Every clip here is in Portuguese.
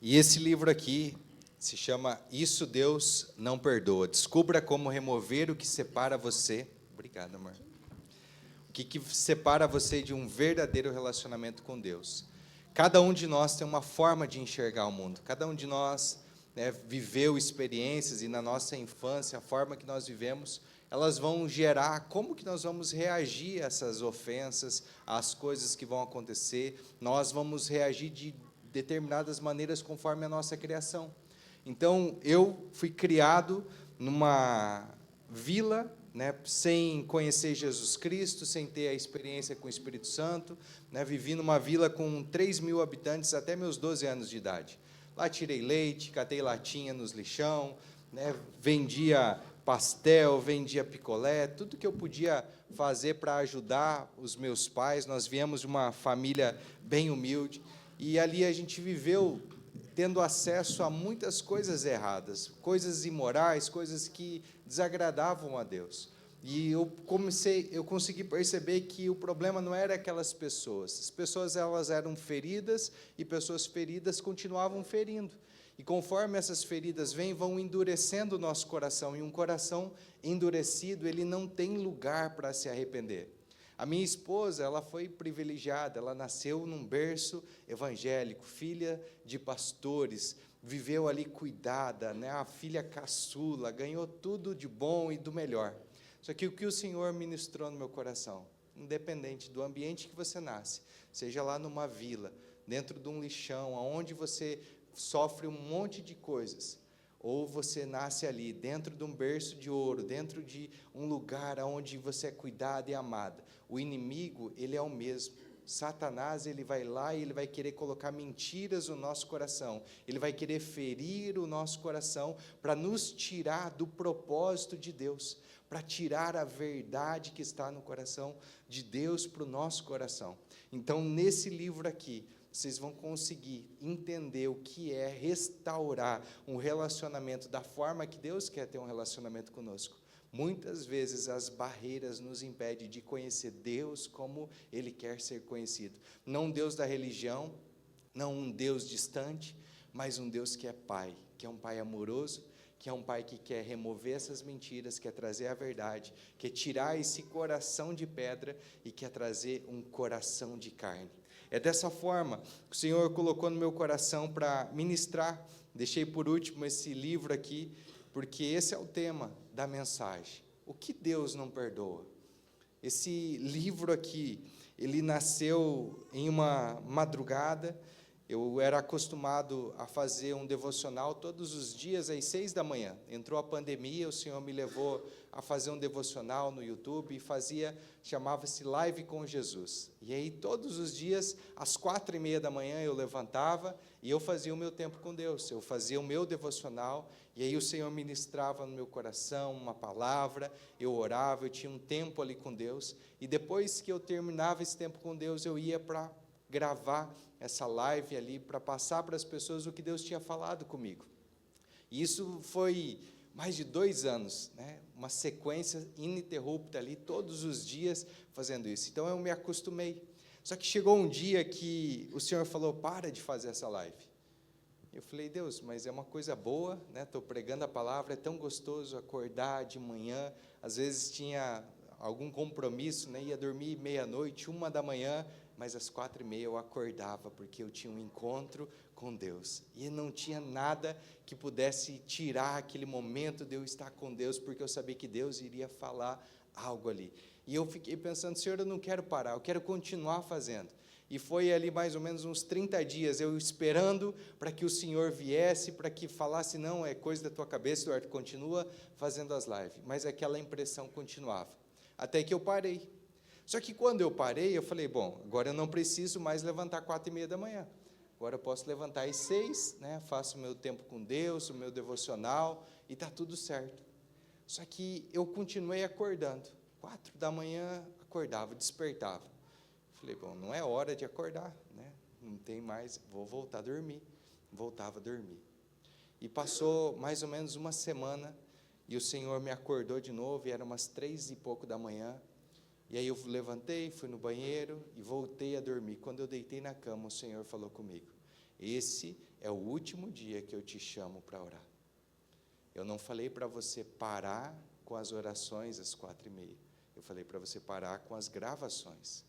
E esse livro aqui se chama Isso Deus Não Perdoa. Descubra como remover o que separa você. Obrigado, amor. O que separa você de um verdadeiro relacionamento com Deus. Cada um de nós tem uma forma de enxergar o mundo. Cada um de nós, viveu experiências e na nossa infância, a forma que nós vivemos, elas vão gerar como que nós vamos reagir a essas ofensas, às coisas que vão acontecer. Nós vamos reagir de determinadas maneiras conforme a nossa criação. Então, eu fui criado numa vila, sem conhecer Jesus Cristo, sem ter a experiência com o Espírito Santo, vivi numa vila com 3.000 habitantes até meus 12 anos de idade. Lá tirei leite, catei latinha nos lixão, vendia pastel, vendia picolé, tudo que eu podia fazer para ajudar os meus pais. Nós viemos de uma família bem humilde, e ali a gente viveu tendo acesso a muitas coisas erradas, coisas imorais, coisas que desagradavam a Deus. E eu consegui perceber que o problema não era aquelas pessoas. As pessoas, elas eram feridas, e pessoas feridas continuavam ferindo. E conforme essas feridas vão endurecendo o nosso coração, e um coração endurecido, ele não tem lugar para se arrepender. A minha esposa, ela foi privilegiada, ela nasceu num berço evangélico, filha de pastores, viveu ali cuidada, a filha caçula, ganhou tudo de bom e do melhor. Só que o que o Senhor ministrou no meu coração, independente do ambiente que você nasce, seja lá numa vila, dentro de um lixão, onde você sofre um monte de coisas, ou você nasce ali, dentro de um berço de ouro, dentro de um lugar onde você é cuidada e amada, o inimigo, ele é o mesmo. Satanás, ele vai lá e ele vai querer colocar mentiras no nosso coração, ele vai querer ferir o nosso coração para nos tirar do propósito de Deus, para tirar a verdade que está no coração de Deus para o nosso coração. Então, nesse livro aqui, vocês vão conseguir entender o que é restaurar um relacionamento da forma que Deus quer ter um relacionamento conosco. Muitas vezes as barreiras nos impedem de conhecer Deus como Ele quer ser conhecido. Não um Deus da religião, não um Deus distante, mas um Deus que é Pai, que é um Pai amoroso, que é um Pai que quer remover essas mentiras, quer trazer a verdade, quer tirar esse coração de pedra e quer trazer um coração de carne. É dessa forma que o Senhor colocou no meu coração para ministrar. Deixei por último esse livro aqui, porque esse é o tema da mensagem. O que Deus não perdoa? Esse livro aqui, ele nasceu em uma madrugada. Eu era acostumado a fazer um devocional todos os dias às 6 da manhã. Entrou a pandemia, o Senhor me levou a fazer um devocional no YouTube e chamava-se Live com Jesus. E aí todos os dias, às 4:30 da manhã, eu levantava e eu fazia o meu tempo com Deus. Eu fazia o meu devocional e aí o Senhor ministrava no meu coração uma palavra, eu orava, eu tinha um tempo ali com Deus. E depois que eu terminava esse tempo com Deus, eu ia para gravar essa live ali, para passar para as pessoas o que Deus tinha falado comigo. E isso foi mais de 2 anos, uma sequência ininterrupta ali, todos os dias fazendo isso. Então eu me acostumei. Só que chegou um dia que o Senhor falou, para de fazer essa live. Eu falei, Deus, mas é uma coisa boa, estou pregando a palavra, é tão gostoso acordar de manhã, às vezes tinha algum compromisso, ia dormir meia-noite, 1 da manhã, mas às 4:30 eu acordava, porque eu tinha um encontro com Deus, e não tinha nada que pudesse tirar aquele momento de eu estar com Deus, porque eu sabia que Deus iria falar algo ali, e eu fiquei pensando, Senhor, eu não quero parar, eu quero continuar fazendo, e foi ali mais ou menos uns 30 dias, eu esperando para que o Senhor viesse, para que falasse, não, é coisa da tua cabeça, Eduardo, continua fazendo as lives, mas aquela impressão continuava, até que eu parei. Só que quando eu parei, eu falei, bom, agora eu não preciso mais levantar 4:30 da manhã. Agora eu posso levantar às 6, faço o meu tempo com Deus, o meu devocional, e está tudo certo. Só que eu continuei acordando. 4 da manhã, acordava, despertava. Falei, bom, não é hora de acordar, não tem mais, vou voltar a dormir. Voltava a dormir. E passou mais ou menos uma semana, e o Senhor me acordou de novo, e era umas 3 e pouco da manhã, e aí eu levantei, fui no banheiro e voltei a dormir. Quando eu deitei na cama, o Senhor falou comigo. esse é o último dia que eu te chamo para orar. Eu não falei para você parar com as orações às 4h30. Eu falei para você parar com as gravações.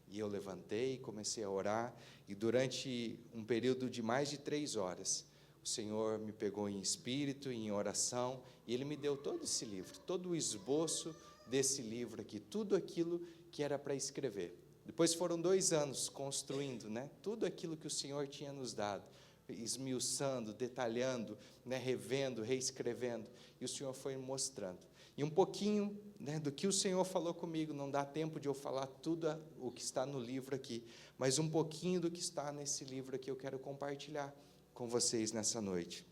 E eu levantei e comecei a orar, e durante um período de mais de 3 horas, o Senhor me pegou em espírito, em oração, e Ele me deu todo esse livro, todo o esboço desse livro aqui, tudo aquilo que era para escrever. Depois foram 2 anos construindo, né, tudo aquilo que o Senhor tinha nos dado, esmiuçando, detalhando, né, revendo, reescrevendo, e o Senhor foi me mostrando. E um pouquinho, né, do que o Senhor falou comigo, não dá tempo de eu falar tudo o que está no livro aqui, mas um pouquinho do que está nesse livro aqui eu quero compartilhar com vocês nessa noite.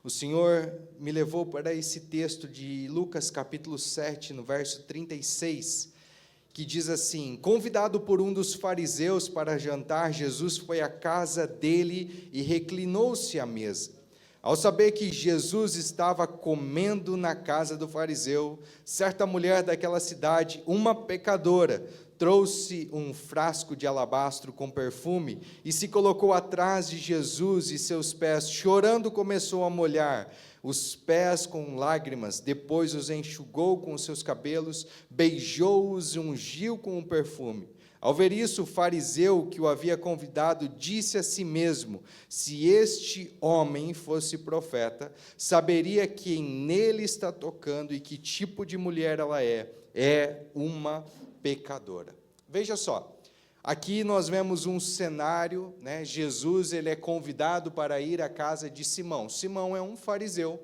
O Senhor me levou para esse texto de Lucas capítulo 7, no verso 36, que diz assim: convidado por um dos fariseus para jantar, Jesus foi à casa dele e reclinou-se à mesa. Ao saber que Jesus estava comendo na casa do fariseu, certa mulher daquela cidade, uma pecadora, trouxe um frasco de alabastro com perfume e se colocou atrás de Jesus e seus pés, chorando começou a molhar os pés com lágrimas, depois os enxugou com os seus cabelos, beijou-os e ungiu com o perfume. Ao ver isso, o fariseu que o havia convidado disse a si mesmo: se este homem fosse profeta, saberia quem nele está tocando e que tipo de mulher ela é uma pecadora. Veja só, aqui nós vemos um cenário, né? Jesus ele é convidado para ir à casa de Simão. Simão é um fariseu.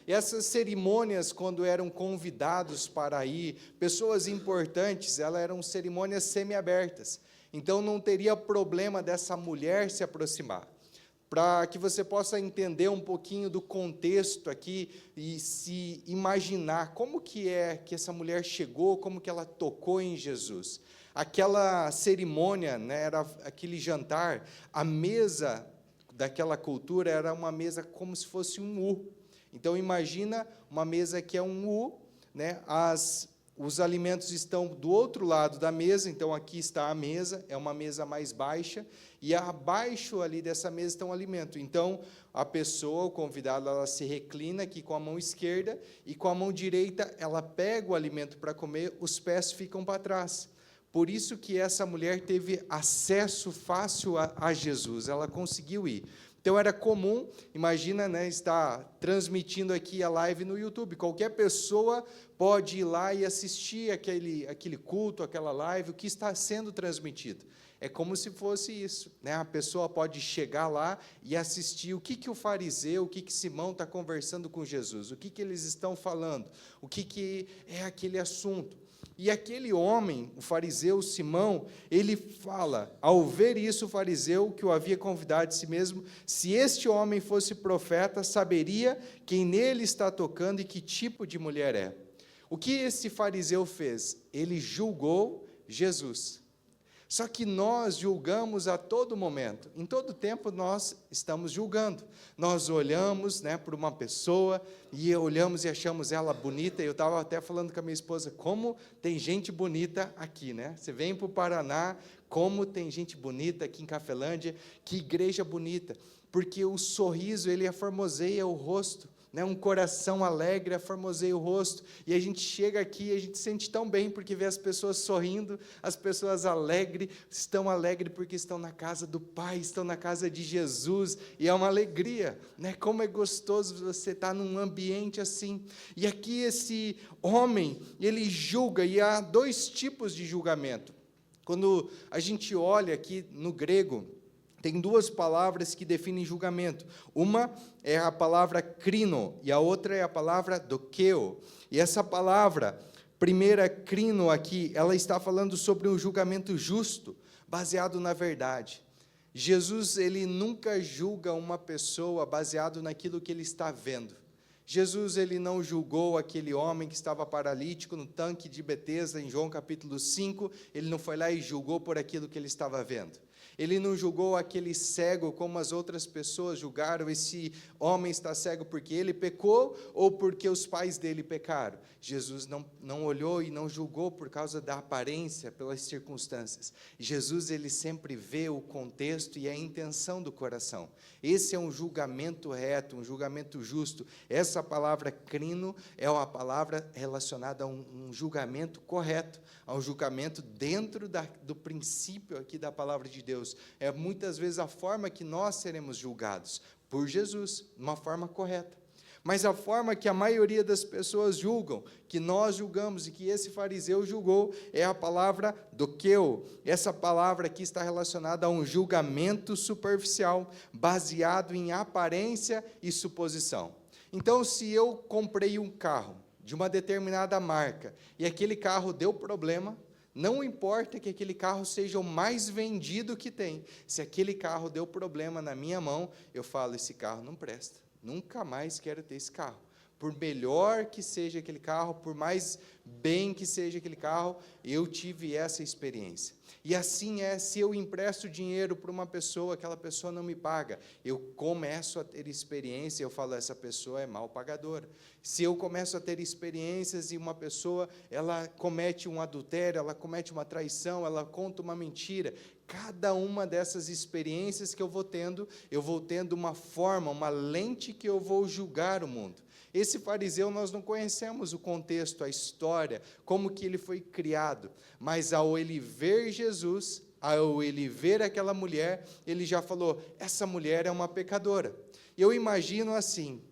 Essas cerimônias, quando eram convidados para ir, pessoas importantes, elas eram cerimônias semiabertas. Então, não teria problema dessa mulher se aproximar. Para que você possa entender um pouquinho do contexto aqui e se imaginar como que é que essa mulher chegou, como que ela tocou em Jesus. Aquela cerimônia, né, era aquele jantar, a mesa daquela cultura era uma mesa como se fosse um U. Então, imagina uma mesa que é um U, né? Os alimentos estão do outro lado da mesa, então aqui está a mesa, é uma mesa mais baixa, e abaixo ali dessa mesa está um alimento. Então, a pessoa, o convidado, ela se reclina aqui com a mão esquerda, e com a mão direita ela pega o alimento para comer, os pés ficam para trás. Por isso que essa mulher teve acesso fácil a Jesus, ela conseguiu ir. Então, era comum, imagina, né, estar transmitindo aqui a live no YouTube. Qualquer pessoa pode ir lá e assistir aquele culto, aquela live, o que está sendo transmitido. É como se fosse isso, né? A pessoa pode chegar lá e assistir o que o fariseu, o que Simão está conversando com Jesus, o que eles estão falando, o que é aquele assunto. E aquele homem, o fariseu Simão, ele fala, ao ver isso, o fariseu que o havia convidado de si mesmo, se este homem fosse profeta, saberia quem nele está tocando e que tipo de mulher é. O que esse fariseu fez? Ele julgou Jesus. Só que nós julgamos a todo momento, em todo tempo nós estamos julgando. Nós olhamos, né, para uma pessoa e olhamos e achamos ela bonita. Eu estava até falando com a minha esposa, como tem gente bonita aqui, né? Você vem para o Paraná, como tem gente bonita aqui em Cafelândia, que igreja bonita, porque o sorriso ele formoseia o rosto. Né, um coração alegre formoseia o rosto, e a gente chega aqui e a gente se sente tão bem, porque vê as pessoas sorrindo, as pessoas alegres, estão alegres porque estão na casa do Pai, estão na casa de Jesus, e é uma alegria, né, como é gostoso você estar num ambiente assim. E aqui esse homem, ele julga, e há 2 tipos de julgamento. Quando a gente olha aqui no grego, tem 2 palavras que definem julgamento. Uma é a palavra crino, e a outra é a palavra dokeo. E essa palavra, primeira crino aqui, ela está falando sobre um julgamento justo, baseado na verdade. Jesus, ele nunca julga uma pessoa baseado naquilo que ele está vendo. Jesus, ele não julgou aquele homem que estava paralítico no tanque de Betesda, em João capítulo 5, ele não foi lá e julgou por aquilo que ele estava vendo. Ele não julgou aquele cego como as outras pessoas julgaram. Esse homem está cego porque ele pecou ou porque os pais dele pecaram. Jesus não olhou e não julgou por causa da aparência, pelas circunstâncias. Jesus, ele sempre vê o contexto e a intenção do coração. Esse é um julgamento reto, um julgamento justo. Essa palavra crino é uma palavra relacionada a um julgamento correto, a um julgamento dentro do princípio aqui da palavra de Deus. É muitas vezes a forma que nós seremos julgados por Jesus, de uma forma correta. Mas a forma que a maioria das pessoas julgam, que nós julgamos e que esse fariseu julgou, é a palavra doqueu. Essa palavra aqui está relacionada a um julgamento superficial, baseado em aparência e suposição. Então, se eu comprei um carro de uma determinada marca e aquele carro deu problema, não importa que aquele carro seja o mais vendido que tem, se aquele carro deu problema na minha mão, eu falo, esse carro não presta. Nunca mais quero ter esse carro. Por melhor que seja aquele carro, por mais bem que seja aquele carro, eu tive essa experiência. E assim é, se eu empresto dinheiro para uma pessoa, aquela pessoa não me paga, eu começo a ter experiência, eu falo, essa pessoa é mal pagadora. Se eu começo a ter experiências e uma pessoa, ela comete um adultério, ela comete uma traição, ela conta uma mentira, cada uma dessas experiências que eu vou tendo uma forma, uma lente que eu vou julgar o mundo. Esse fariseu, nós não conhecemos o contexto, a história, como que ele foi criado, mas ao ele ver Jesus, ao ele ver aquela mulher, ele já falou, essa mulher é uma pecadora. Eu imagino assim,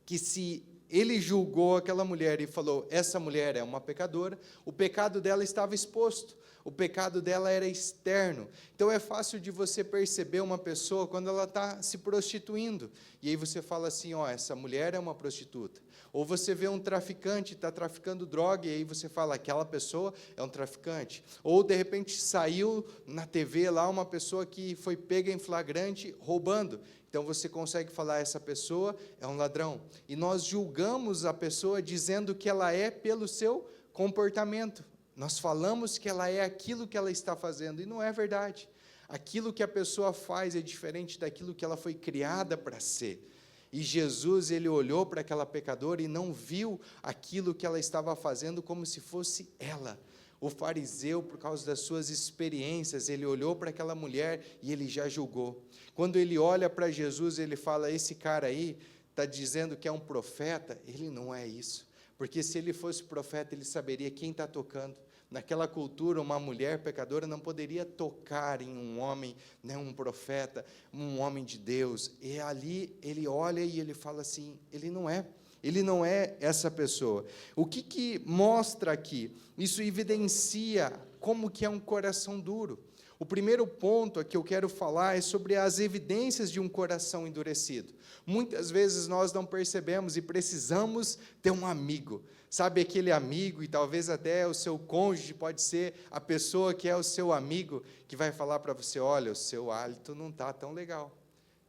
que se ele julgou aquela mulher e falou, essa mulher é uma pecadora, o pecado dela estava exposto. O pecado dela era externo. Então, é fácil de você perceber uma pessoa quando ela está se prostituindo. E aí você fala assim, essa mulher é uma prostituta. Ou você vê um traficante, está traficando droga, e aí você fala, aquela pessoa é um traficante. Ou, de repente, saiu na TV lá uma pessoa que foi pega em flagrante roubando. Então, você consegue falar, essa pessoa é um ladrão. E nós julgamos a pessoa dizendo que ela é pelo seu comportamento. Nós falamos que ela é aquilo que ela está fazendo, e não é verdade. Aquilo que a pessoa faz é diferente daquilo que ela foi criada para ser. E Jesus, ele olhou para aquela pecadora e não viu aquilo que ela estava fazendo como se fosse ela. O fariseu, por causa das suas experiências, ele olhou para aquela mulher e ele já julgou. Quando ele olha para Jesus, ele fala, esse cara aí está dizendo que é um profeta, ele não é isso. Porque se ele fosse profeta, ele saberia quem está tocando. Naquela cultura, uma mulher pecadora não poderia tocar em um homem, um profeta, um homem de Deus. E ali ele olha e ele fala assim, ele não é essa pessoa. O que mostra aqui? Isso evidencia como que é um coração duro. O primeiro ponto que eu quero falar é sobre as evidências de um coração endurecido. Muitas vezes nós não percebemos e precisamos ter um amigo. Sabe aquele amigo, e talvez até o seu cônjuge pode ser a pessoa que é o seu amigo, que vai falar para você, olha, o seu hálito não está tão legal.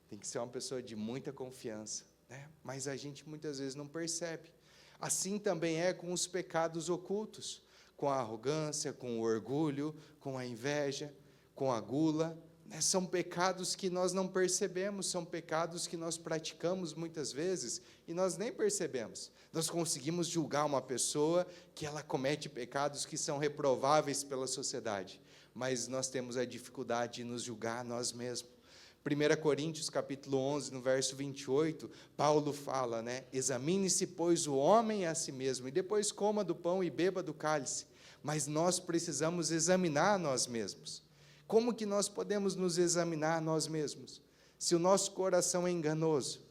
Tem que ser uma pessoa de muita confiança. Mas a gente muitas vezes não percebe. Assim também é com os pecados ocultos, com a arrogância, com o orgulho, com a inveja, com a gula. São pecados que nós não percebemos, são pecados que nós praticamos muitas vezes e nós nem percebemos. Nós conseguimos julgar uma pessoa que ela comete pecados que são reprováveis pela sociedade, mas nós temos a dificuldade de nos julgar nós mesmos. 1 Coríntios, capítulo 11, no verso 28, Paulo fala, examine-se, pois, o homem a si mesmo, e depois coma do pão e beba do cálice. Mas nós precisamos examinar nós mesmos. Como que nós podemos nos examinar nós mesmos? Se o nosso coração é enganoso.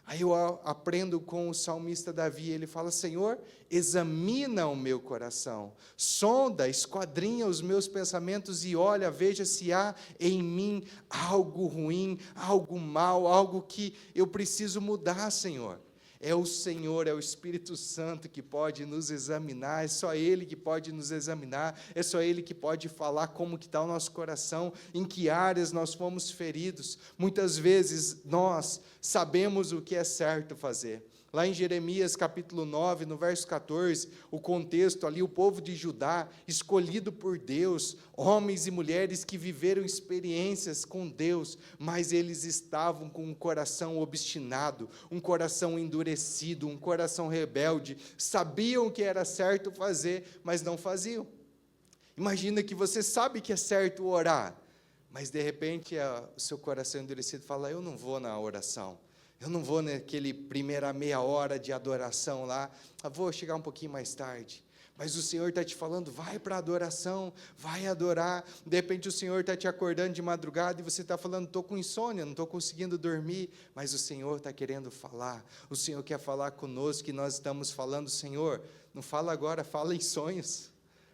Aí eu aprendo com o salmista Davi, ele fala, Senhor, examina o meu coração, sonda, esquadrinha os meus pensamentos e olha, veja se há em mim algo ruim, algo mal, algo que eu preciso mudar, Senhor. É o Senhor, é o Espírito Santo que pode nos examinar, é só Ele que pode nos examinar, é só Ele que pode falar como que está o nosso coração, em que áreas nós fomos feridos. Muitas vezes nós sabemos o que é certo fazer, Lá em Jeremias capítulo 9, no verso 14, o contexto ali, o povo de Judá, escolhido por Deus, homens e mulheres que viveram experiências com Deus, mas eles estavam com um coração obstinado, um coração endurecido, um coração rebelde, sabiam o que era certo fazer, mas não faziam. Imagina que você sabe que é certo orar, mas de repente o seu coração endurecido fala, eu não vou na oração. Eu não vou naquele primeira meia hora de adoração lá, vou chegar um pouquinho mais tarde. Mas o Senhor está te falando, vai para a adoração, vai adorar. De repente o Senhor está te acordando de madrugada e você está falando, estou com insônia, não estou conseguindo dormir. Mas o Senhor está querendo falar, o Senhor quer falar conosco, que nós estamos falando, Senhor, não fala agora, fala em sonhos.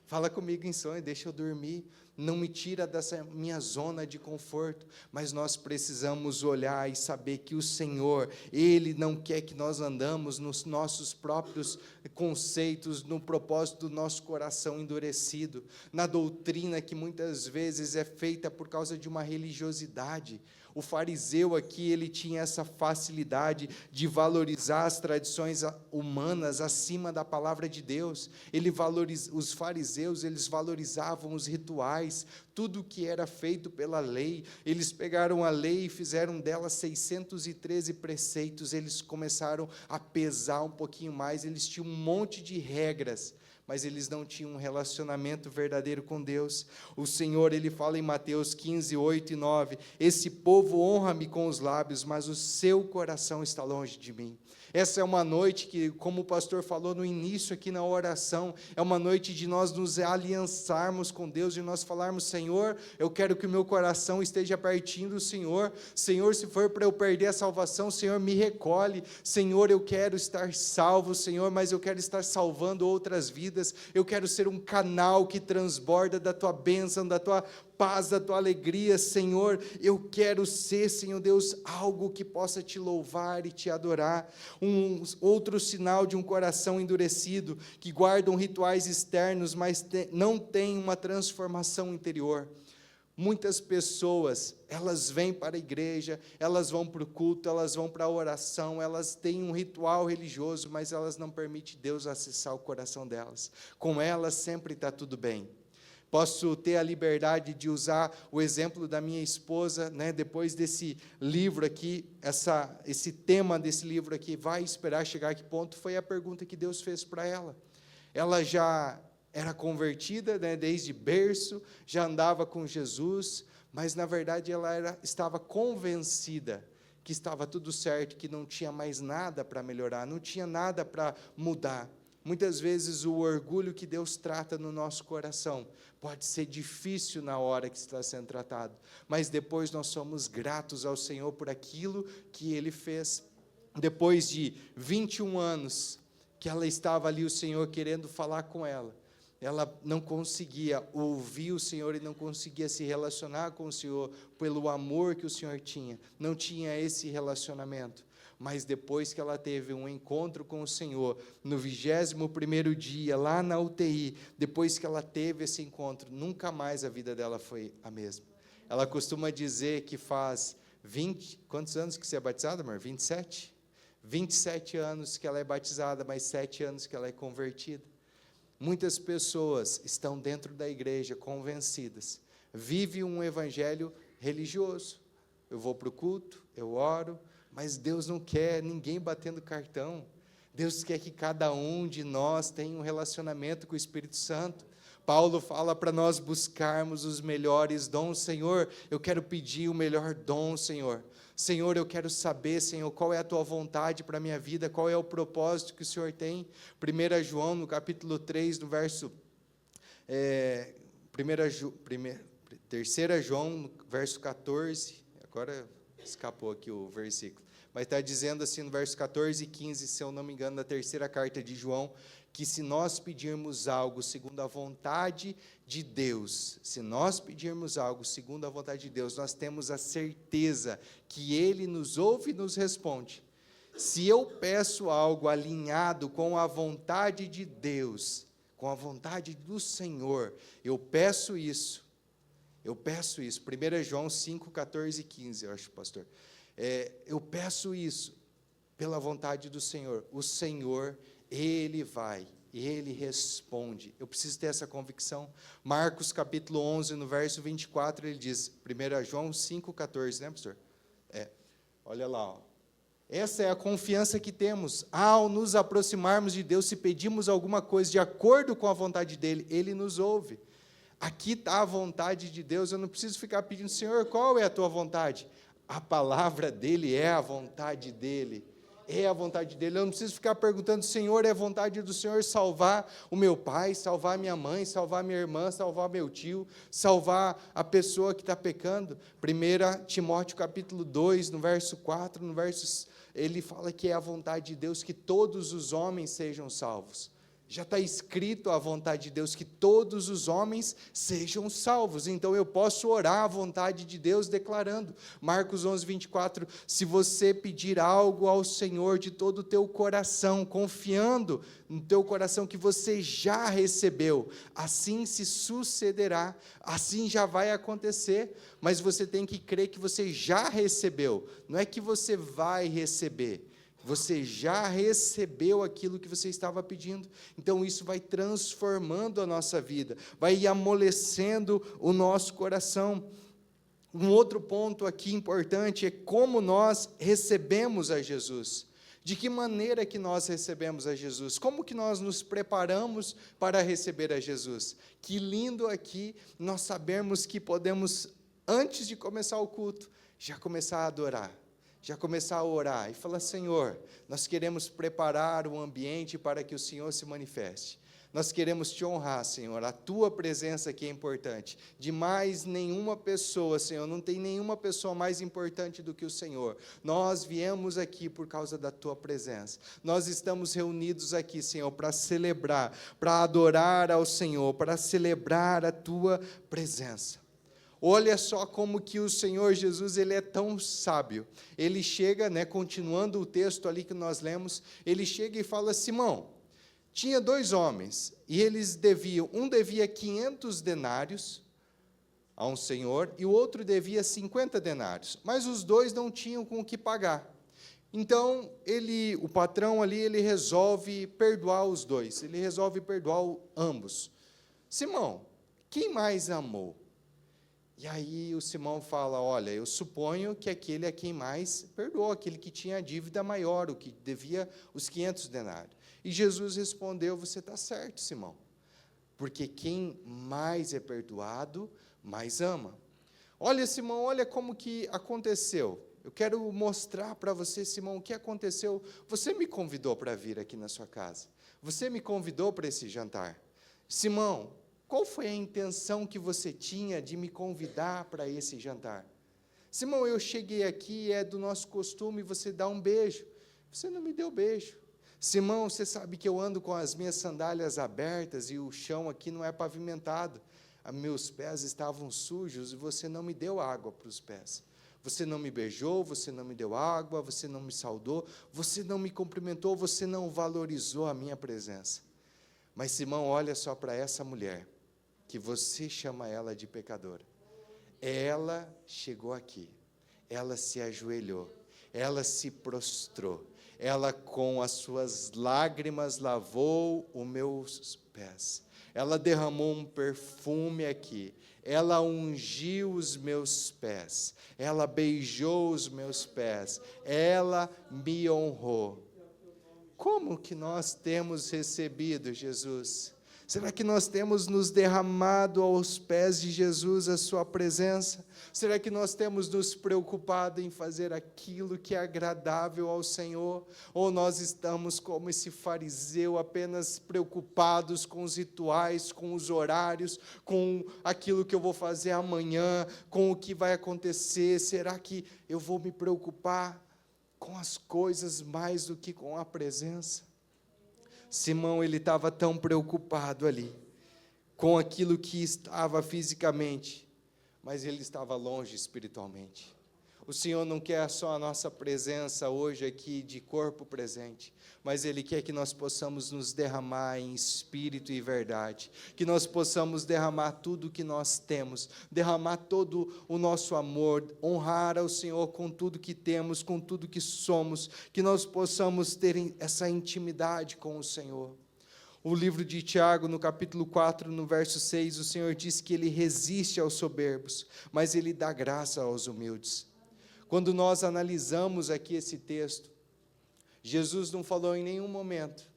Fala comigo em sonho, deixa eu dormir, não me tira dessa minha zona de conforto, mas nós precisamos olhar e saber que o Senhor, Ele não quer que nós andamos nos nossos próprios conceitos, no propósito do nosso coração endurecido, na doutrina que muitas vezes é feita por causa de uma religiosidade. O fariseu aqui, ele tinha essa facilidade de valorizar as tradições humanas acima da palavra de Deus. Os fariseus, eles valorizavam os rituais, tudo que era feito pela lei. Eles pegaram a lei e fizeram dela 613 preceitos. Eles começaram a pesar um pouquinho mais, eles tinham um monte de regras, mas eles não tinham um relacionamento verdadeiro com Deus. O Senhor, Ele fala em Mateus 15, 8 e 9, esse povo honra-me com os lábios, mas o seu coração está longe de mim. Essa é uma noite que, como o pastor falou no início aqui na oração, é uma noite de nós nos aliançarmos com Deus, e nós falarmos, Senhor, eu quero que o meu coração esteja pertinho do Senhor. Senhor, se for para eu perder a salvação, Senhor, me recolhe. Senhor, eu quero estar salvo, Senhor, mas eu quero estar salvando outras vidas. Eu quero ser um canal que transborda da Tua bênção, da Tua paz, da Tua alegria, Senhor. Eu quero ser, Senhor Deus, algo que possa Te louvar e Te adorar. Outro sinal de um coração endurecido, que guardam rituais externos, mas não tem uma transformação interior. Muitas pessoas, elas vêm para a igreja, elas vão para o culto, elas vão para a oração, elas têm um ritual religioso, mas elas não permitem Deus acessar o coração delas. Com elas sempre está tudo bem. Posso ter a liberdade de usar o exemplo da minha esposa, né? Depois desse livro aqui, esse tema desse livro aqui, vai esperar chegar a que ponto? Foi a pergunta que Deus fez para ela. Ela já era convertida, né, desde berço, já andava com Jesus, mas na verdade ela estava convencida que estava tudo certo, que não tinha mais nada para melhorar, não tinha nada para mudar. Muitas vezes o orgulho que Deus trata no nosso coração pode ser difícil na hora que está sendo tratado, mas depois nós somos gratos ao Senhor por aquilo que Ele fez. Depois de 21 anos que ela estava ali, o Senhor querendo falar com ela, ela não conseguia ouvir o Senhor e não conseguia se relacionar com o Senhor pelo amor que o Senhor tinha, não tinha esse relacionamento. Mas depois que ela teve um encontro com o Senhor, no 21º dia, lá na UTI, depois que ela teve esse encontro, nunca mais a vida dela foi a mesma. Ela costuma dizer que faz 20, quantos anos que você é batizada, amor? 27? 27 anos que ela é batizada, mais 7 anos que ela é convertida. Muitas pessoas estão dentro da igreja convencidas, vivem um evangelho religioso. Eu vou para o culto, eu oro, mas Deus não quer ninguém batendo cartão. Deus quer que cada um de nós tenha um relacionamento com o Espírito Santo. Paulo fala para nós buscarmos os melhores dons. Senhor, eu quero pedir o melhor dom, Senhor. Senhor, eu quero saber, Senhor, qual é a Tua vontade para a minha vida, qual é o propósito que o Senhor tem. 1 João, no capítulo 3, no verso... 3 João, no verso 14, agora escapou aqui o versículo, mas está dizendo assim no verso 14 e 15, se eu não me engano, na terceira carta de João, que se nós pedirmos algo segundo a vontade de Deus, se nós pedirmos algo segundo a vontade de Deus, nós temos a certeza que Ele nos ouve e nos responde. Se eu peço algo alinhado com a vontade de Deus, com a vontade do Senhor, eu peço isso. 1 João 5, 14 e 15, eu acho, pastor. Eu peço isso, pela vontade do Senhor, o Senhor, Ele vai, Ele responde. Eu preciso ter essa convicção. Marcos capítulo 11, no verso 24, ele diz, 1 João 5,14, né, pastor? Olha lá, ó. Essa é a confiança que temos ao nos aproximarmos de Deus. Se pedimos alguma coisa de acordo com a vontade dEle, Ele nos ouve. Aqui está a vontade de Deus, eu não preciso ficar pedindo, Senhor, qual é a tua vontade? A palavra dEle é a vontade dEle. É a vontade dEle. Eu não preciso ficar perguntando, Senhor, é a vontade do Senhor salvar o meu pai, salvar minha mãe, salvar minha irmã, salvar meu tio, salvar a pessoa que está pecando. 1 Timóteo capítulo 2, no verso 4, ele fala que é a vontade de Deus que todos os homens sejam salvos. Já está escrito a vontade de Deus, que todos os homens sejam salvos. Então, eu posso orar a vontade de Deus declarando. Marcos 11, 24, se você pedir algo ao Senhor de todo o teu coração, confiando no teu coração que você já recebeu, assim se sucederá, assim já vai acontecer, mas você tem que crer que você já recebeu, não é que você vai receber. Você já recebeu aquilo que você estava pedindo. Então, isso vai transformando a nossa vida, vai amolecendo o nosso coração. Um outro ponto aqui importante é como nós recebemos a Jesus. De que maneira que nós recebemos a Jesus? Como que nós nos preparamos para receber a Jesus? Que lindo aqui nós sabermos que podemos, antes de começar o culto, já começar a adorar. Já começar a orar e falar, Senhor, nós queremos preparar o ambiente para que o Senhor se manifeste. Nós queremos te honrar, Senhor, a tua presença aqui é importante. De mais nenhuma pessoa, Senhor, não tem nenhuma pessoa mais importante do que o Senhor. Nós viemos aqui por causa da tua presença. Nós estamos reunidos aqui, Senhor, para celebrar, para adorar ao Senhor, para celebrar a tua presença. Olha só como que o Senhor Jesus, Ele é tão sábio. Ele chega, continuando o texto ali que nós lemos, ele chega e fala, Simão, tinha 2 homens, e eles deviam, um devia 500 denários a um senhor, e o outro devia 50 denários, mas os 2 não tinham com o que pagar. Então, o patrão ali, ele resolve perdoar os 2, ele resolve perdoar ambos. Simão, quem mais amou? E aí o Simão fala, olha, eu suponho que aquele é quem mais perdoou, aquele que tinha a dívida maior, o que devia os 500 denários. E Jesus respondeu, você está certo, Simão, porque quem mais é perdoado, mais ama. Olha, Simão, olha como que aconteceu. Eu quero mostrar para você, Simão, o que aconteceu. Você me convidou para vir aqui na sua casa. Você me convidou para esse jantar. Simão, qual foi a intenção que você tinha de me convidar para esse jantar? Simão, eu cheguei aqui, é do nosso costume você dar um beijo. Você não me deu beijo. Simão, você sabe que eu ando com as minhas sandálias abertas e o chão aqui não é pavimentado. Meus pés estavam sujos e você não me deu água para os pés. Você não me beijou, você não me deu água, você não me saudou, você não me cumprimentou, você não valorizou a minha presença. Mas, Simão, olha só para essa mulher, que você chama ela de pecadora. Ela chegou aqui, ela se ajoelhou, ela se prostrou, ela com as suas lágrimas lavou os meus pés, ela derramou um perfume aqui, ela ungiu os meus pés, ela beijou os meus pés, ela me honrou. Como que nós temos recebido Jesus? Será que nós temos nos derramado aos pés de Jesus a sua presença? Será que nós temos nos preocupado em fazer aquilo que é agradável ao Senhor? Ou nós estamos como esse fariseu, apenas preocupados com os rituais, com os horários, com aquilo que eu vou fazer amanhã, com o que vai acontecer? Será que eu vou me preocupar com as coisas mais do que com a presença? Simão, ele estava tão preocupado ali, com aquilo que estava fisicamente, mas ele estava longe espiritualmente. O Senhor não quer só a nossa presença hoje aqui de corpo presente, mas Ele quer que nós possamos nos derramar em espírito e verdade, que nós possamos derramar tudo o que nós temos, derramar todo o nosso amor, honrar ao Senhor com tudo que temos, com tudo que somos, que nós possamos ter essa intimidade com o Senhor. O livro de Tiago, no capítulo 4, no verso 6, o Senhor diz que Ele resiste aos soberbos, mas Ele dá graça aos humildes. Quando nós analisamos aqui esse texto, Jesus não falou em nenhum momento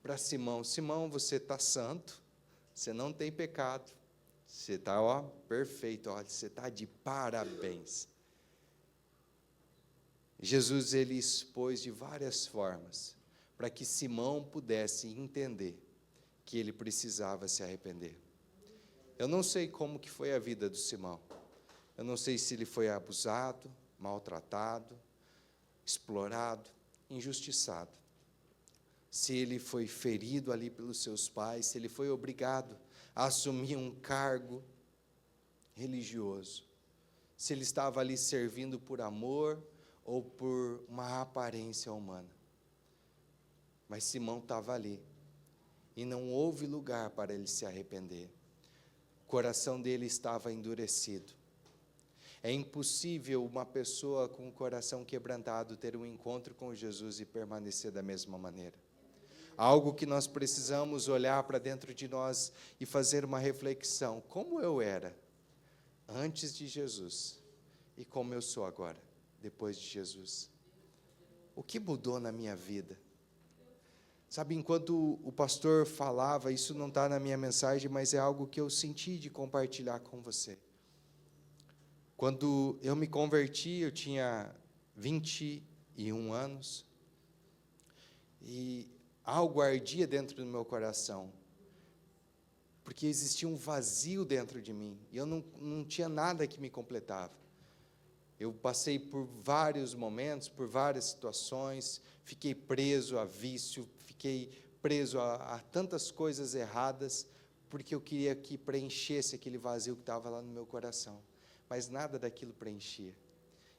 para Simão: Simão, você está santo, você não tem pecado, você está perfeito, olha, você está de parabéns. Jesus, ele expôs de várias formas para que Simão pudesse entender que ele precisava se arrepender. Eu não sei como que foi a vida do Simão. Eu não sei se ele foi abusado, maltratado, explorado, injustiçado. Se ele foi ferido ali pelos seus pais, se ele foi obrigado a assumir um cargo religioso. Se ele estava ali servindo por amor ou por uma aparência humana. Mas Simão estava ali. E não houve lugar para ele se arrepender. O coração dele estava endurecido. É impossível uma pessoa com o coração quebrantado ter um encontro com Jesus e permanecer da mesma maneira. Algo que nós precisamos olhar para dentro de nós e fazer uma reflexão. Como eu era antes de Jesus e como eu sou agora, depois de Jesus? O que mudou na minha vida? Sabe, enquanto o pastor falava, isso não está na minha mensagem, mas é algo que eu senti de compartilhar com você. Quando eu me converti, eu tinha 21 anos, e algo ardia dentro do meu coração, porque existia um vazio dentro de mim, e eu não tinha nada que me completava. Eu passei por vários momentos, por várias situações, fiquei preso a vício, fiquei preso a tantas coisas erradas, porque eu queria que preenchesse aquele vazio que estava lá no meu coração. Mas nada daquilo preenchia.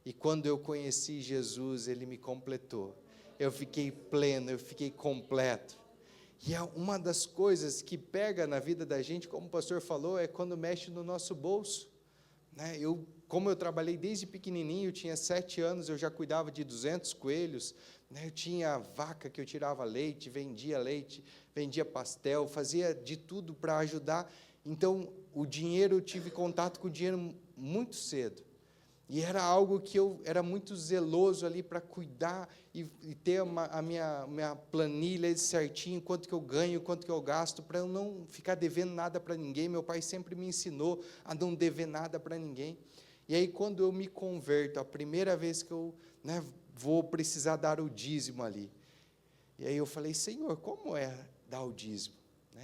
E quando eu conheci Jesus, Ele me completou. Eu fiquei pleno, eu fiquei completo. E é uma das coisas que pega na vida da gente, como o pastor falou, é quando mexe no nosso bolso. Né? Como eu trabalhei desde pequenininho, eu tinha 7 anos, eu já cuidava de 200 coelhos, né? Eu tinha vaca que eu tirava leite, vendia pastel, fazia de tudo para ajudar. Então, o dinheiro, eu tive contato com o dinheiro muito cedo. E era algo que eu era muito zeloso ali para cuidar e ter a minha planilha certinho, quanto que eu ganho, quanto que eu gasto, para eu não ficar devendo nada para ninguém. Meu pai sempre me ensinou a não dever nada para ninguém. E aí, quando eu me converto, a primeira vez que eu vou precisar dar o dízimo ali. E aí eu falei: Senhor, como é dar o dízimo?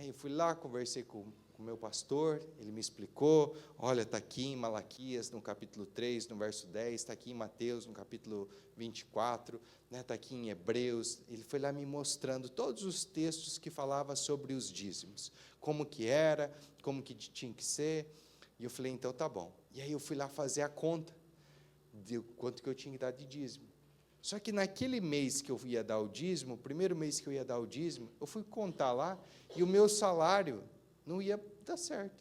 Eu fui lá, conversei com o meu pastor, ele me explicou: olha, está aqui em Malaquias, no capítulo 3, no verso 10, está aqui em Mateus, no capítulo 24, está aqui em Hebreus. Ele foi lá me mostrando todos os textos que falavam sobre os dízimos, como que era, como que tinha que ser. E eu falei: então tá bom. E aí eu fui lá fazer a conta de quanto que eu tinha que dar de dízimo. Só que naquele mês que eu ia dar o dízimo, o primeiro mês que eu ia dar o dízimo, eu fui contar lá e o meu salário não ia dar certo.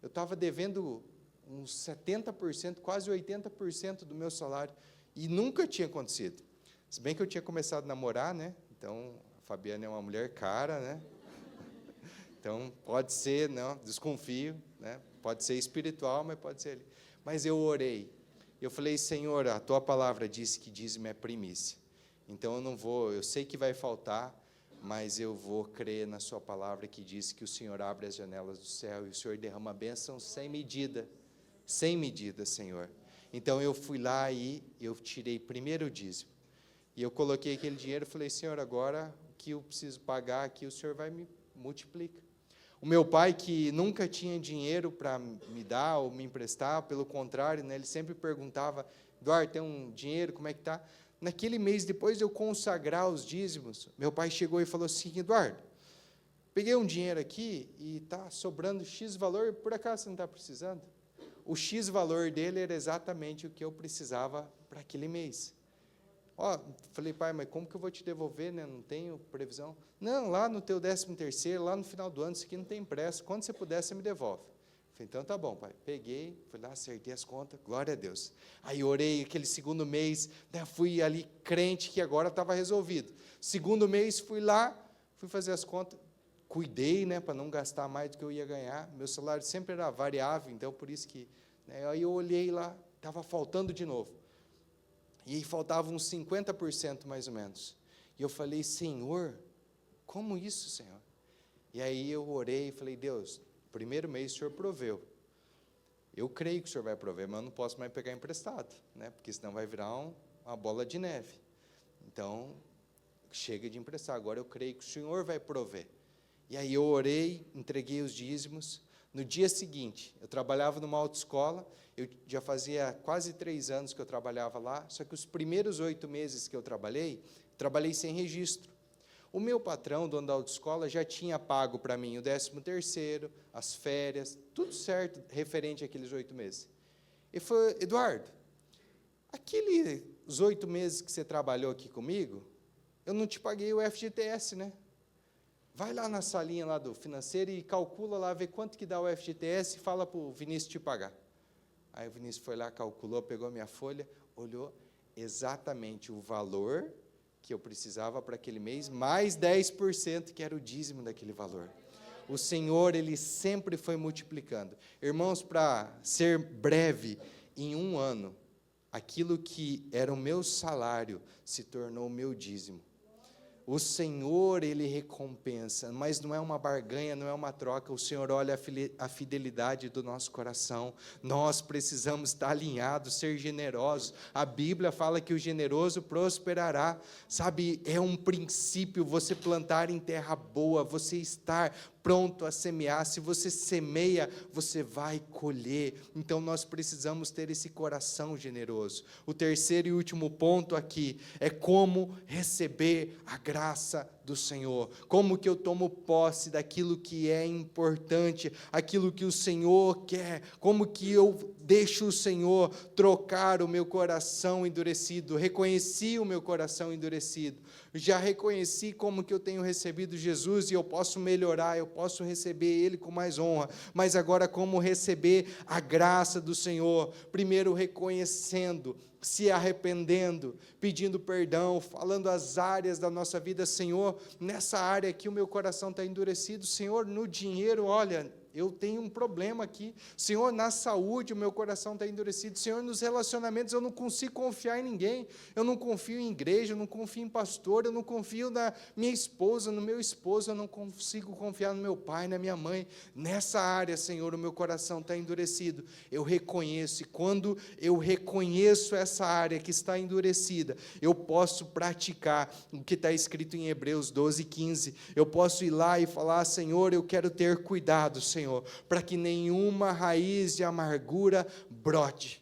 Eu estava devendo uns 70%, quase 80% do meu salário, e nunca tinha acontecido. Se bem que eu tinha começado a namorar, né? Então, a Fabiana é uma mulher cara, né? Então, pode ser, não, desconfio, né? Pode ser espiritual, mas pode ser ali. Mas eu orei. Eu falei: Senhor, a tua palavra disse que dízimo é primícia. Então, eu não vou, eu sei que vai faltar, mas eu vou crer na sua palavra que diz que o Senhor abre as janelas do céu e o Senhor derrama bênção sem medida, Senhor. Então, eu fui lá e eu tirei primeiro o dízimo. E eu coloquei aquele dinheiro e falei: Senhor, agora o que eu preciso pagar aqui, o Senhor vai me multiplicar. O meu pai, que nunca tinha dinheiro para me dar ou me emprestar, pelo contrário, ele sempre perguntava: Eduardo, tem um dinheiro, como é que está? Naquele mês, depois de eu consagrar os dízimos, meu pai chegou e falou assim: Eduardo, peguei um dinheiro aqui e está sobrando X valor, por acaso você não está precisando? o X valor dele era exatamente o que eu precisava para aquele mês. Falei, pai, mas como que eu vou te devolver, né? Não tenho previsão. Não, lá no teu 13º, lá no final do ano, isso aqui não tem pressa, quando você puder, você me devolve. Falei, então tá bom, pai. Peguei, fui lá, acertei as contas, glória a Deus. Aí orei aquele segundo mês, né, fui ali crente que agora estava resolvido. Segundo mês, fui lá, fui fazer as contas, cuidei, né, para não gastar mais do que eu ia ganhar. Meu salário sempre era variável, então por isso que... Né, aí eu olhei lá, estava faltando de novo. E aí faltava uns 50% mais ou menos. E eu falei, Senhor, como isso, Senhor? E aí eu orei e falei, Deus, primeiro mês o Senhor proveu. Eu creio que o Senhor vai prover, mas eu não posso mais pegar emprestado, né? Porque senão vai virar uma bola de neve. Então, chega de emprestar, agora eu creio que o Senhor vai prover. E aí eu orei, entreguei os dízimos. No dia seguinte, eu trabalhava numa autoescola, eu já fazia quase 3 anos que eu trabalhava lá, só que os primeiros 8 meses que eu trabalhei sem registro. O meu patrão, dono da autoescola, já tinha pago para mim o 13º, as férias, tudo certo, referente àqueles 8 meses. Ele falou, Eduardo, aqueles 8 meses que você trabalhou aqui comigo, eu não te paguei o FGTS, né? Vai lá na salinha lá do financeiro e calcula lá, vê quanto que dá o FGTS e fala para o Vinícius te pagar. Aí o Vinícius foi lá, calculou, pegou a minha folha, olhou exatamente o valor que eu precisava para aquele mês, mais 10%, que era o dízimo daquele valor. O Senhor, Ele sempre foi multiplicando. Irmãos, para ser breve, em 1 ano, aquilo que era o meu salário se tornou o meu dízimo. O Senhor, Ele recompensa, mas não é uma barganha, não é uma troca. O Senhor olha a fidelidade do nosso coração. Nós precisamos estar alinhados, ser generosos. A Bíblia fala que o generoso prosperará. Sabe, é um princípio você plantar em terra boa, você estar pronto a semear. Se você semeia, você vai colher. Então, nós precisamos ter esse coração generoso. O terceiro e último ponto aqui é como receber a graça do Senhor. Como que eu tomo posse daquilo que é importante, aquilo que o Senhor quer. Como que eu deixo o Senhor trocar o meu coração endurecido. Reconheci o meu coração endurecido. Já reconheci como que eu tenho recebido Jesus e eu posso melhorar, eu posso receber Ele com mais honra, mas agora como receber a graça do Senhor? Primeiro reconhecendo, se arrependendo, pedindo perdão, falando as áreas da nossa vida, Senhor, nessa área aqui o meu coração está endurecido, Senhor, no dinheiro, olha, eu tenho um problema aqui, Senhor, na saúde o meu coração está endurecido, Senhor, nos relacionamentos eu não consigo confiar em ninguém, eu não confio em igreja, eu não confio em pastor, eu não confio na minha esposa, no meu esposo, eu não consigo confiar no meu pai, na minha mãe, nessa área, Senhor, o meu coração está endurecido, eu reconheço, e quando eu reconheço essa área que está endurecida, eu posso praticar o que está escrito em Hebreus 12:15, eu posso ir lá e falar, Senhor, eu quero ter cuidado, Senhor, para que nenhuma raiz de amargura brote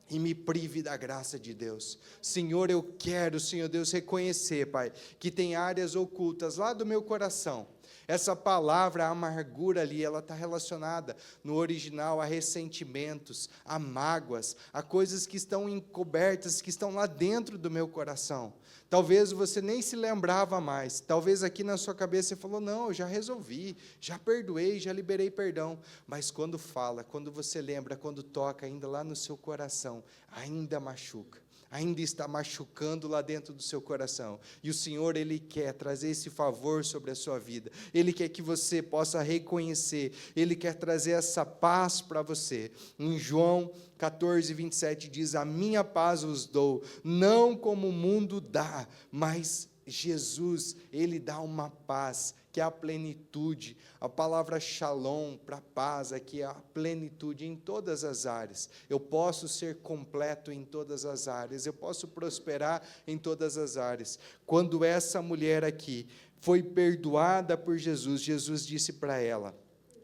e me prive da graça de Deus. Senhor, eu quero, Senhor Deus, reconhecer, Pai, que tem áreas ocultas lá do meu coração. Essa palavra, a amargura ali, ela está relacionada no original a ressentimentos, a mágoas, a coisas que estão encobertas, que estão lá dentro do meu coração. Talvez você nem se lembrava mais, talvez aqui na sua cabeça você falou, não, eu já resolvi, já perdoei, já liberei perdão, mas quando fala, quando você lembra, quando toca ainda lá no seu coração, ainda machuca. Ainda está machucando lá dentro do seu coração, e o Senhor, Ele quer trazer esse favor sobre a sua vida, Ele quer que você possa reconhecer, Ele quer trazer essa paz para você. Em João 14:27 diz, a minha paz vos dou, não como o mundo dá, mas Jesus, Ele dá uma paz, que é a plenitude. A palavra shalom, para paz, aqui é a plenitude em todas as áreas. Eu posso ser completo em todas as áreas, eu posso prosperar em todas as áreas. Quando essa mulher aqui foi perdoada por Jesus, Jesus disse para ela,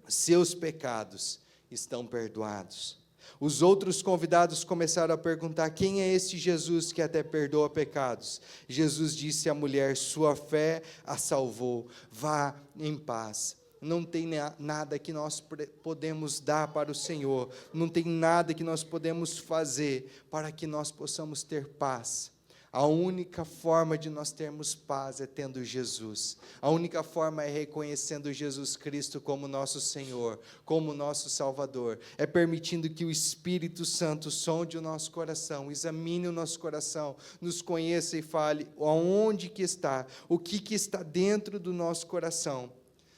seus pecados estão perdoados. Os outros convidados começaram a perguntar, quem é esse Jesus que até perdoa pecados? Jesus disse à mulher, sua fé a salvou, vá em paz. não tem nada que nós podemos dar para o Senhor, não tem nada que nós podemos fazer para que nós possamos ter paz. A única forma de nós termos paz é tendo Jesus. A única forma é reconhecendo Jesus Cristo como nosso Senhor, como nosso Salvador. É permitindo que o Espírito Santo sonde o nosso coração, examine o nosso coração, nos conheça e fale aonde que está, o que está dentro do nosso coração.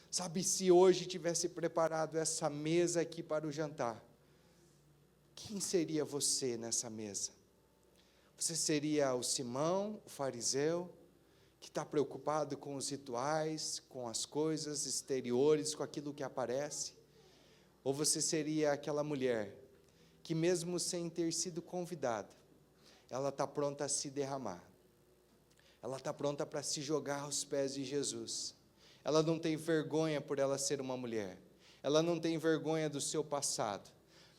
Sabe, se hoje tivesse preparado essa mesa aqui para o jantar, quem seria você nessa mesa? Você seria o Simão, o fariseu, que está preocupado com os rituais, com as coisas exteriores, com aquilo que aparece? Ou você seria aquela mulher que, mesmo sem ter sido convidada, ela está pronta a se derramar, ela está pronta para se jogar aos pés de Jesus? Ela não tem vergonha por ela ser uma mulher, ela não tem vergonha do seu passado,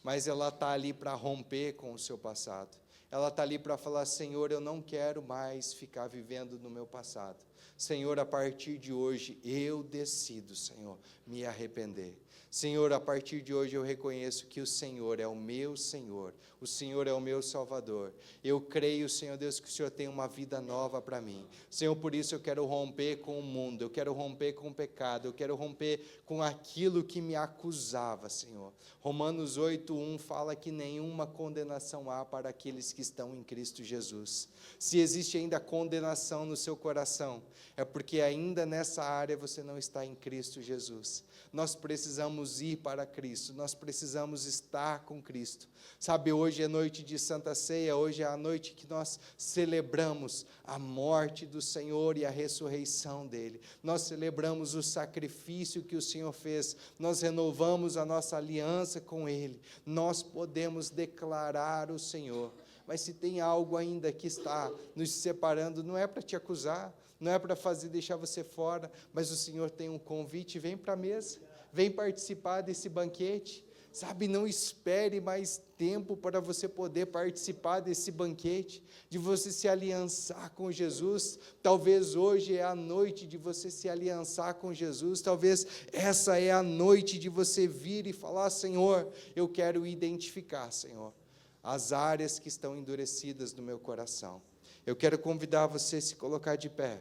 mas ela está ali para romper com o seu passado. Ela está ali para falar: Senhor, eu não quero mais ficar vivendo no meu passado. Senhor, a partir de hoje, eu decido, Senhor, me arrepender. Senhor, a partir de hoje eu reconheço que o Senhor é o meu Senhor, o Senhor é o meu Salvador. Eu creio, Senhor Deus, que o Senhor tem uma vida nova para mim. Senhor, por isso eu quero romper com o mundo, eu quero romper com o pecado, eu quero romper com aquilo que me acusava, Senhor. Romanos 8:1 fala que nenhuma condenação há para aqueles que estão em Cristo Jesus. Se existe ainda condenação no seu coração, é porque ainda nessa área você não está em Cristo Jesus. Nós precisamos ir para Cristo, nós precisamos estar com Cristo. Sabe, hoje é noite de Santa Ceia, hoje é a noite que nós celebramos a morte do Senhor e a ressurreição dEle. Nós celebramos o sacrifício que o Senhor fez, nós renovamos a nossa aliança com Ele, nós podemos declarar o Senhor. Mas se tem algo ainda que está nos separando, não é para te acusar, não é para deixar você fora, mas o Senhor tem um convite: vem para a mesa, vem participar desse banquete. Sabe, não espere mais tempo para você poder participar desse banquete, de você se aliançar com Jesus. Talvez hoje é a noite de você se aliançar com Jesus, talvez essa é a noite de você vir e falar: Senhor, eu quero identificar, Senhor, as áreas que estão endurecidas no meu coração. Eu quero convidar você a se colocar de pé.